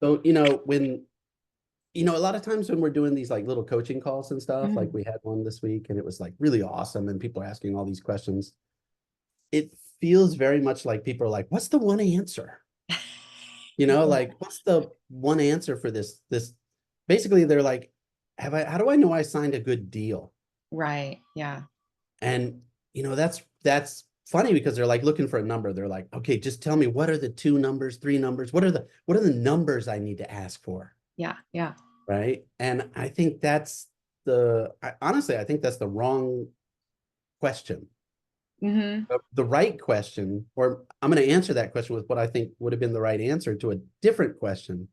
So, a lot of times when we're doing these like little coaching calls and stuff, like Mhm. we had one this week and it was like really awesome and people are asking all these questions. It feels very much like people are like, what's the one answer? Like what's the one answer for this? Basically they're like, how do I know I signed a good deal? Right. Yeah. And that's funny because they're like looking for a number. They're like, okay, just tell me what are the two numbers, three numbers, what are the numbers I need to ask for? Yeah. Yeah. Right. And I think honestly, I think that's the wrong question. Hmm. The right question, or I'm going to answer that question with what I think would have been the right answer to a different question,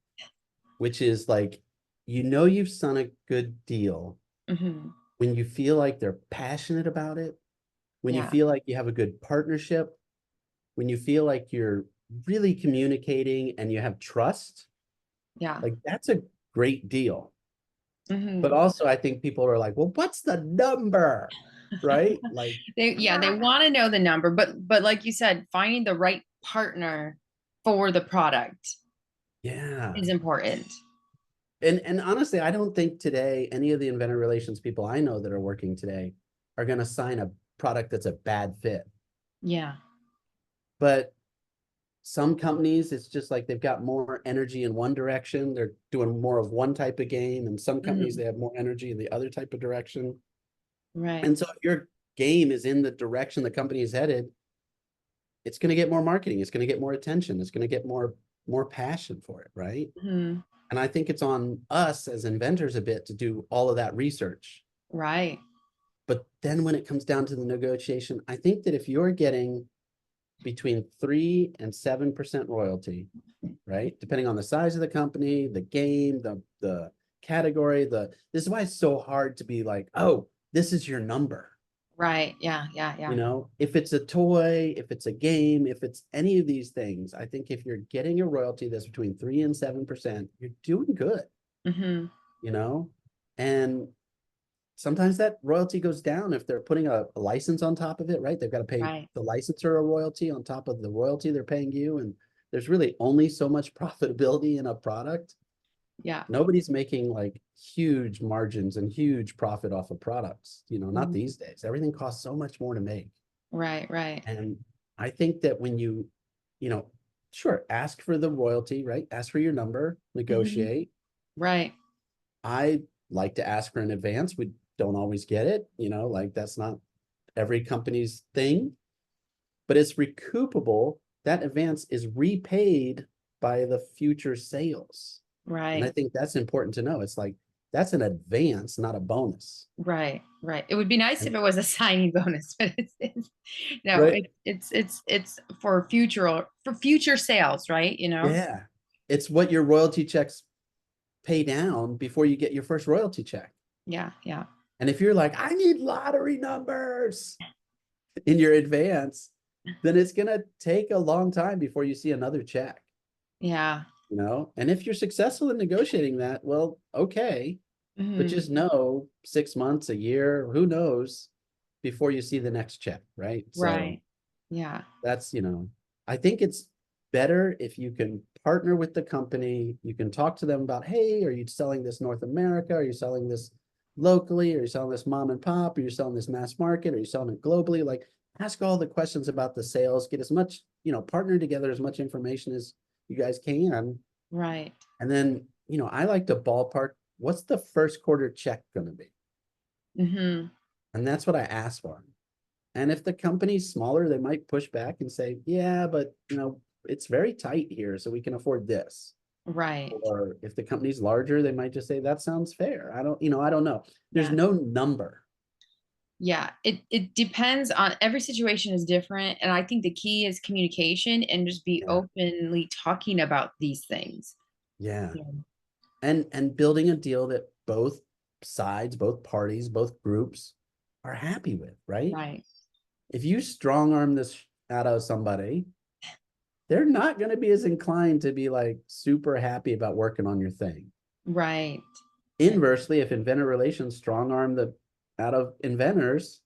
which is like, you've done a good deal Hmm. when you feel like they're passionate about it, when you Yeah. feel like you have a good partnership, when you feel like you're really communicating and you have trust, Yeah. like that's a great deal. But Hmm. also, I think people are like, well, what's the number? Right? Like, They want to know the number, but like you said, finding the right partner for the product yeah. is important. And honestly, I don't think today any of the inventor relations people I know that are working today are going to sign a product that's a bad fit. Yeah. But some companies, it's just like they've got more energy in one direction. They're doing more of one type of game. And some companies, Hmm. they have more energy in the other type of direction. Right. And so if your game is in the direction the company is headed, it's going to get more marketing. It's going to get more attention. It's going to get more passion for it, right? Hmm. And I think it's on us as inventors a bit to do all of that research. Right. But then when it comes down to the negotiation, I think that if you're getting between 3 and 7% royalty, right? Depending on the size of the company, the game, the category, this is why it's so hard to be like, oh, this is your number. Right. Yeah. Yeah. Yeah. If it's a toy, if it's a game, if it's any of these things, I think if you're getting a royalty that's between 3 and 7%, you're doing good, Hmm. you know? And sometimes that royalty goes down if they're putting a license on top of it, right? They've got to pay Right. the licensor a royalty on top of the royalty they're paying you. And there's really only so much profitability in a product. Yeah. Nobody's making like huge margins and huge profit off of products, not Mhm. these days. Everything costs so much more to make. Right. Right. And I think that when you know, sure, ask for the royalty, right? Ask for your number, Hmm. negotiate. Right. I like to ask for an advance. We don't always get it, like that's not every company's thing, but it's recoupable. That advance is repaid by the future sales. And I Right. think that's important to know. It's like that's an advance, not a bonus. Right. Right. It would be nice And if it was a signing bonus, but it's no, right. it's for future sales, right? Yeah. It's what your royalty checks pay down before you get your first royalty check. Yeah. Yeah. And if you're like, I need lottery numbers in your advance, then it's going to take a long time before you see another check, Yeah. And if you're successful in negotiating that, well, okay. But Hmm. just know 6 months, a year, who knows before you see the next check, right? So Right. Yeah. I think it's better if you can partner with the company. You can talk to them about, hey, are you selling this North America? Are you selling this locally? Are you selling this mom and pop? Are you selling this mass market? Are you selling it globally? Like ask all the questions about the sales, get as much, partner together as much information as you guys can. Right. And then, I like to ballpark what's the first quarter check going to be? Hmm. And that's what I ask for. And if the company's smaller, they might push back and say, yeah, but it's very tight here, so we can afford this. Right. Or if the company's larger, they might just say, that sounds fair. I don't know. There's Yeah. no number. Yeah. It depends on every situation is different. And I think the key is communication and just be Yeah. openly talking about these things. Yeah. Yeah. And building a deal that both sides, both parties, both groups are happy with, right? Right. If you strong arm this out of somebody, they're not going to be as inclined to be like super happy about working on your thing. Right. Yeah. Inversely, if inventor relations strong arm the out of inventors,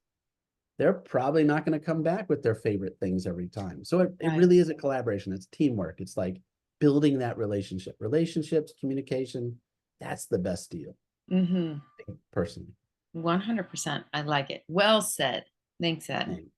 they're probably not going to come back with their favorite things every time. So it Right. really is a collaboration. It's teamwork. It's like building that relationship. Relationships, communication, that's the best deal, Mm-hmm. I think, personally. 100%. I like it. Well said. Thanks, Ed. Thanks.